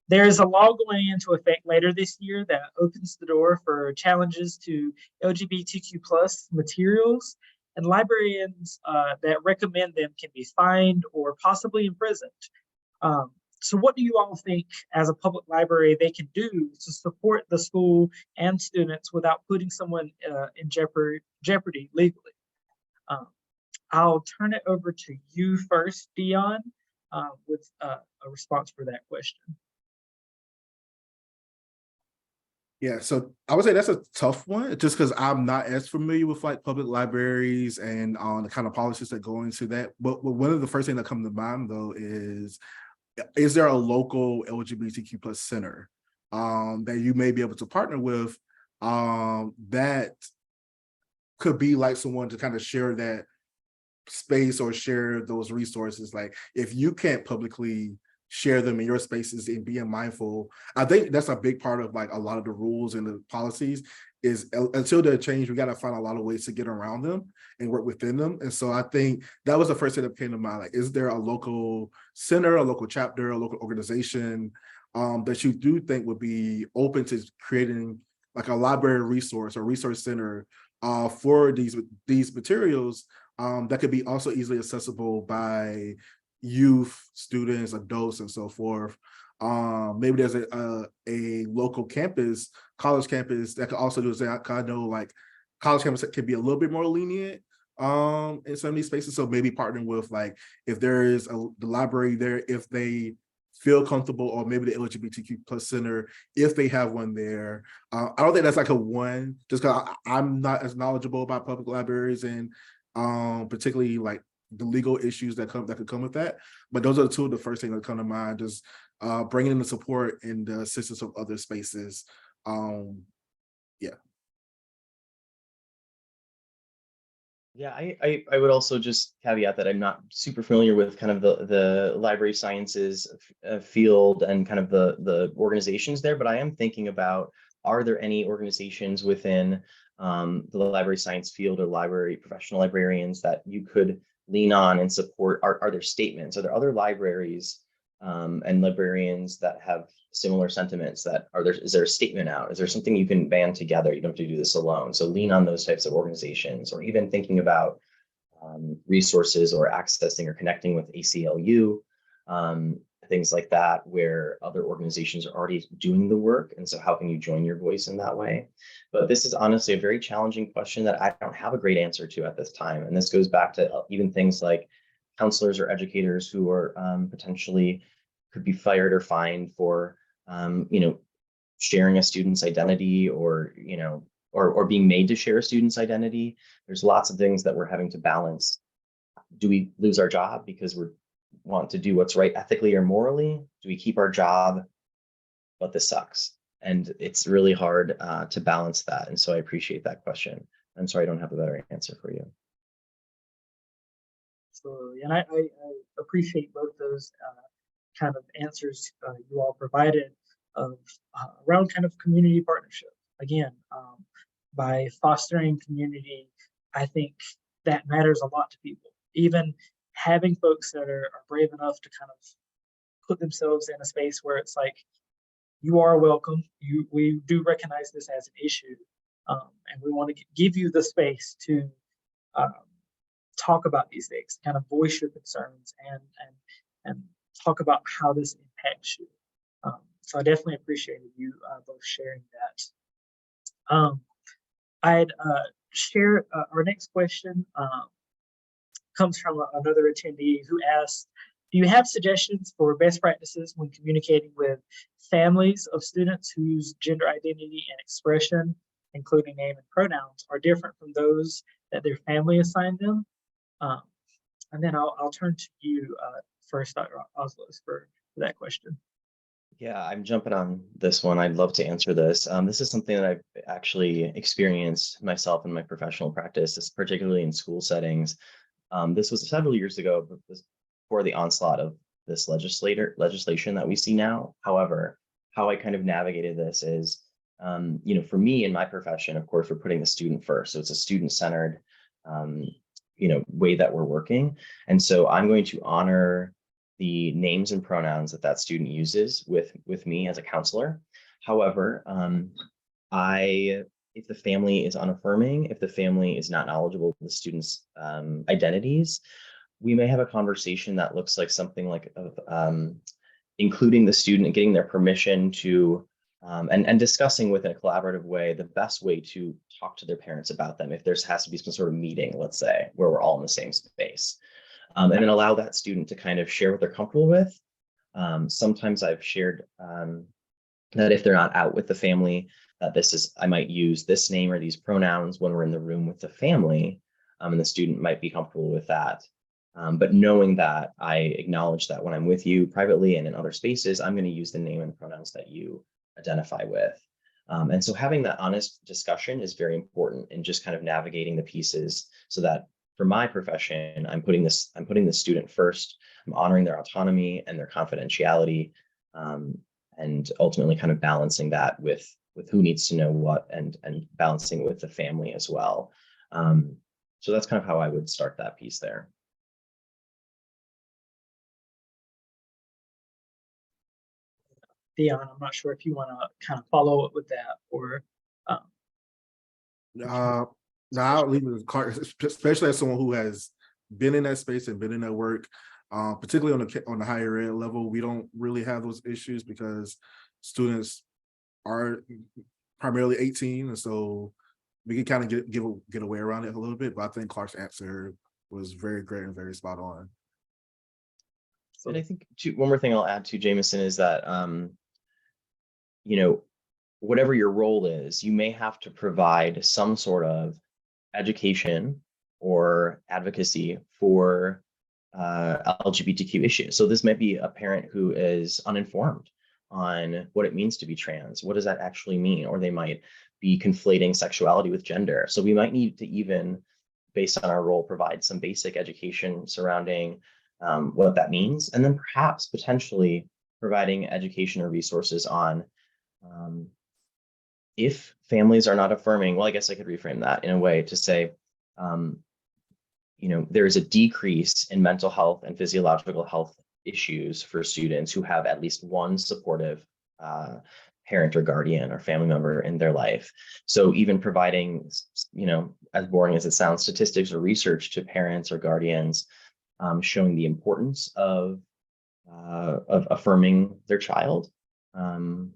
Speaker 1: There's a law going into effect later this year that opens the door for challenges to LGBTQ plus materials, and librarians that recommend them can be fined or possibly imprisoned. So what do you all think as a public library they can do to support the school and students without putting someone in jeopardy legally? I'll turn it over to you first, Dion, with a response for that question.
Speaker 2: Yeah, so I would say that's a tough one just because I'm not as familiar with like public libraries and the kind of policies that go into that. But one of the first things that come to mind though is there a local LGBTQ plus center that you may be able to partner with that could be like someone to kind of share that space or share those resources? Like if you can't publicly share them in your spaces and being mindful, I think that's a big part of like a lot of the rules and the policies is until they're changed, we got to find a lot of ways to get around them and work within them. And so I think that was the first thing that came to mind. Like, is there a local center, a local chapter, a local organization that you do think would be open to creating like a library resource or resource center for these materials that could be also easily accessible by youth, students, adults, and so forth. Maybe there's a local campus, college campus that could also do the same. I know like college campus can be a little bit more lenient in some of these spaces. So maybe partnering with like if there is the library there, if they feel comfortable, or maybe the LGBTQ plus center, if they have one there. I don't think that's like a one, just because I'm not as knowledgeable about public libraries and particularly like the legal issues that could come with that. But those are two of the first things that come to mind, just bringing in the support and the assistance of other spaces.
Speaker 3: Yeah, I would also just caveat that I'm not super familiar with kind of the library sciences field and kind of the organizations there, but I am thinking about, are there any organizations within the library science field or library professional librarians that you could lean on and support? Are there statements? Are there other libraries and librarians that have similar sentiments is there a statement out? Is there something you can band together? You don't have to do this alone. So lean on those types of organizations, or even thinking about resources or accessing or connecting with ACLU. things like that where other organizations are already doing the work. And so how can you join your voice in that way? But this is honestly a very challenging question that I don't have a great answer to at this time. And this goes back to even things like counselors or educators who are potentially could be fired or fined for, sharing a student's identity or, or being made to share a student's identity. There's lots of things that we're having to balance. Do we lose our job because we want to do what's right ethically or morally? Do we keep our job, but this sucks? And it's really hard to balance that. And so I appreciate that question. I'm sorry I don't have a better answer for you.
Speaker 1: Absolutely. And I appreciate both those kind of answers you all provided of around kind of community partnership. Again, by fostering community, I think that matters a lot to people. Even having folks that are brave enough to kind of put themselves in a space where it's like, you are welcome. We do recognize this as an issue, and we want to give you the space to talk about these things, kind of voice your concerns, and talk about how this impacts you. So I definitely appreciated you both sharing that. I'd share our next question comes from another attendee who asked, do you have suggestions for best practices when communicating with families of students whose gender identity and expression, including name and pronouns, are different from those that their family assigned them? And then I'll turn to you first, Dr. Oslos, for that question.
Speaker 3: Yeah, I'm jumping on this one. I'd love to answer this. This is something that I've actually experienced myself in my professional practice, particularly in school settings. This was several years ago, but before the onslaught of this legislation that we see now. However, how I kind of navigated this is, for me in my profession, of course, we're putting the student first. So it's a student-centered, way that we're working. And so I'm going to honor the names and pronouns that student uses with me as a counselor. However, if the family is unaffirming, if the family is not knowledgeable of the student's identities, we may have a conversation that looks like something like including the student and getting their permission to and discussing with in a collaborative way the best way to talk to their parents about them. If there has to be some sort of meeting, let's say, where we're all in the same space. And then allow that student to kind of share what they're comfortable with. Sometimes I've shared that if they're not out with the family, that I might use this name or these pronouns when we're in the room with the family, and the student might be comfortable with that. But knowing that I acknowledge that when I'm with you privately and in other spaces, I'm going to use the name and pronouns that you identify with. And so having that honest discussion is very important in just kind of navigating the pieces so that for my profession, I'm putting the student first. I'm honoring their autonomy and their confidentiality, and ultimately kind of balancing that with who needs to know what, and balancing with the family as well. So that's kind of how I would start that piece there.
Speaker 1: Dion, I'm not sure if you want to kind of follow up with that or.
Speaker 2: Now I'll leave it with Clark, especially as someone who has been in that space and been in that work, particularly on the higher ed level. We don't really have those issues because students are primarily 18, and so we can kind of get away around it a little bit. But I think Clark's answer was very great and very spot on.
Speaker 3: And I think one more thing I'll add to Jameson is that whatever your role is, you may have to provide some sort of education or advocacy for LGBTQ issues. So this might be a parent who is uninformed on what it means to be trans. What does that actually mean? Or they might be conflating sexuality with gender. So we might need to, even based on our role, provide some basic education surrounding what that means. And then perhaps potentially providing education or resources on if families are not affirming. Well, I guess I could reframe that in a way to say, there is a decrease in mental health and physiological health issues for students who have at least one supportive parent or guardian or family member in their life. So even providing, as boring as it sounds, statistics or research to parents or guardians, showing the importance of of affirming their child. And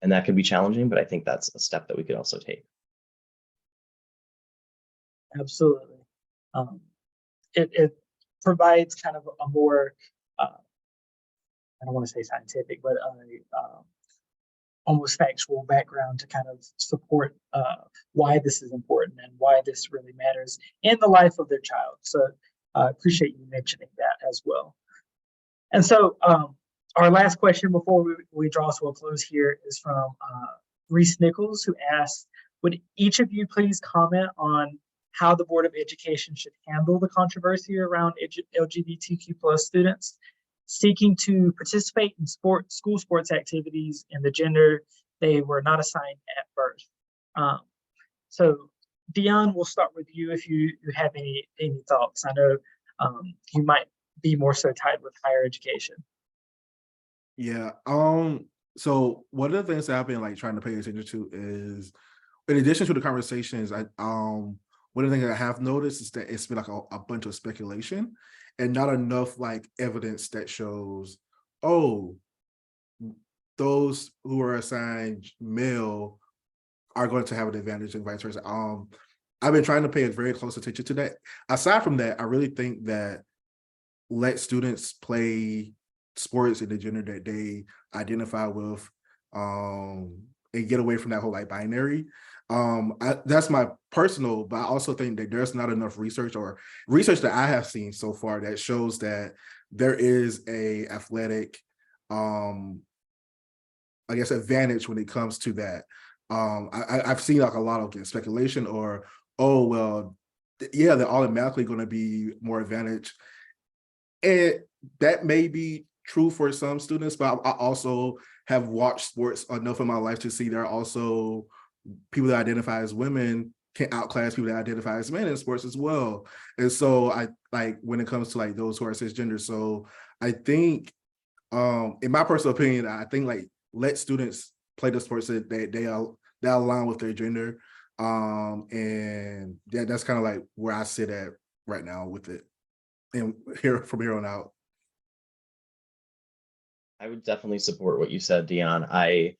Speaker 3: that could be challenging, but I think that's a step that we could also take.
Speaker 1: Absolutely. It provides kind of a more, I don't want to say scientific, but almost factual background to kind of support why this is important and why this really matters in the life of their child. So I appreciate you mentioning that as well. And so our last question before we draw to a close here is from Reese Nichols, who asked, would each of you please comment on how the Board of Education should handle the controversy around LGBTQ plus students seeking to participate in school sports activities in the gender they were not assigned at birth? So Dion, we'll start with you if you have any thoughts. I know you might be more so tied with higher education.
Speaker 2: Yeah. So one of the things that I've been like trying to pay attention to is, in addition to the conversations, one of the things I have noticed is that it's been like a bunch of speculation and not enough like evidence that shows, oh, those who are assigned male are going to have an advantage and vice versa. I've been trying to pay a very close attention to that. Aside from that, I really think that let students play sports in the gender that they identify with, and get away from that whole like binary. That's my personal, but I also think that there's not enough research that I have seen so far that shows that there is a athletic, I guess, advantage when it comes to that. I've seen like a lot of speculation or, oh, well, yeah, they're automatically going to be more advantaged. And that may be true for some students, but I also have watched sports enough in my life to see there are also people that identify as women can outclass people that identify as men in sports as well. And so I like when it comes to like those who are cisgender. So I think, in my personal opinion, I think like let students play the sports that they align with their gender. And yeah, that's kind of like where I sit at right now with it. And from here on out.
Speaker 3: I would definitely support what you said, Dion. I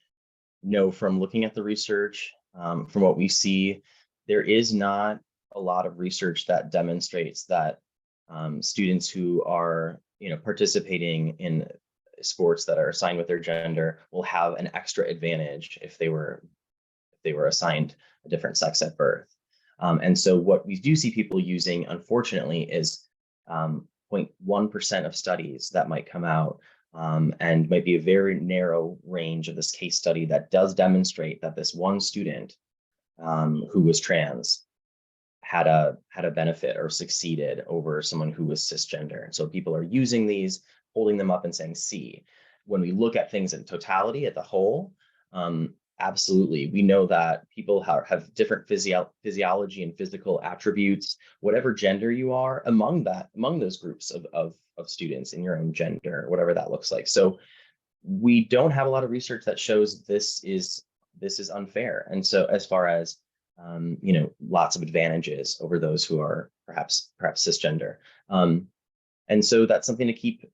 Speaker 3: know from looking at the research, from what we see, there is not a lot of research that demonstrates that students who are, participating in sports that are assigned with their gender will have an extra advantage if they were assigned a different sex at birth. And so what we do see people using, unfortunately, is 0.1% of studies that might come out, and might be a very narrow range of this case study that does demonstrate that this one student who was trans had a benefit or succeeded over someone who was cisgender. So people are using these, holding them up and saying, see, when we look at things in totality at the whole, absolutely, we know that people have different physiology and physical attributes, whatever gender you are, among those groups of students in your own gender, whatever that looks like. So we don't have a lot of research that shows this is unfair. And so as far as lots of advantages over those who are perhaps cisgender. And so that's something to keep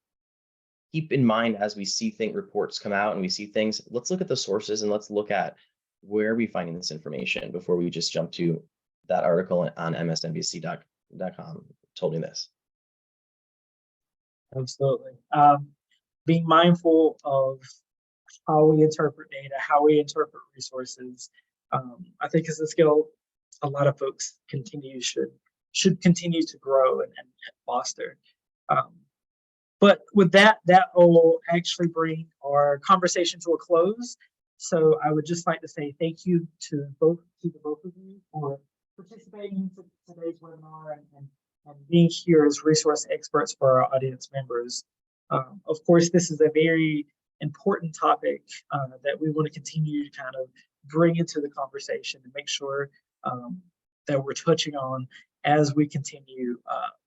Speaker 3: in mind as we see reports come out and we see things. Let's look at the sources and let's look at where are we finding this information before we just jump to that article on msnbc.com told me this.
Speaker 1: Absolutely. Being mindful of how we interpret data, how we interpret resources, I think is a skill a lot of folks should continue to grow and foster. But with that will actually bring our conversation to a close. So I would just like to say thank you to the both of you for participating in today's webinar and being here as resource experts for our audience members. Of course, this is a very important topic that we want to continue to kind of bring into the conversation and make sure that we're touching on as we continue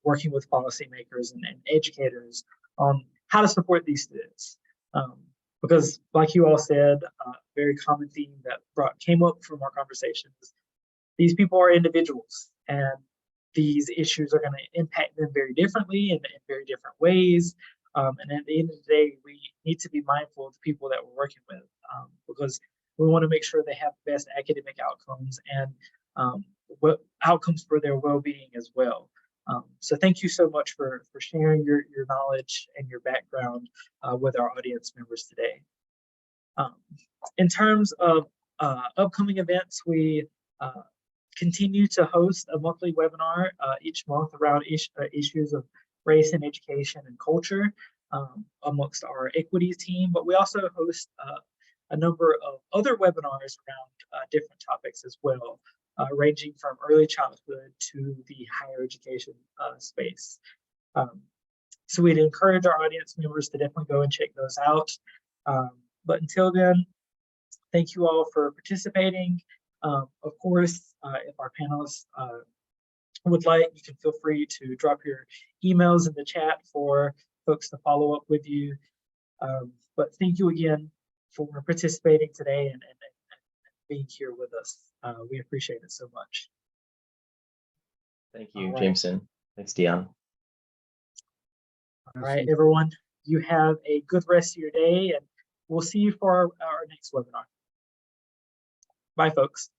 Speaker 1: working with policymakers and educators on how to support these students. Because like you all said, a very common theme that came up from our conversations, these people are individuals and these issues are going to impact them very differently and in very different ways. And at the end of the day, we need to be mindful of the people that we're working with, because we want to make sure they have the best academic outcomes and what outcomes for their well-being as well. So thank you so much for sharing your knowledge and your background with our audience members today. In terms of upcoming events, we continue to host a monthly webinar each month around issues of race and education and culture amongst our equity team, but we also host a number of other webinars around different topics as well, ranging from early childhood to the higher education space. So we'd encourage our audience members to definitely go and check those out. But until then, thank you all for participating. Of course, if our panelists would like, you can feel free to drop your emails in the chat for folks to follow up with you. But thank you again for participating today and being here with us. We appreciate it so much.
Speaker 3: Thank you,
Speaker 1: right.
Speaker 3: Jameson. Thanks, Dion.
Speaker 1: All right, everyone, you have a good rest of your day, and we'll see you for our next webinar. Bye, folks.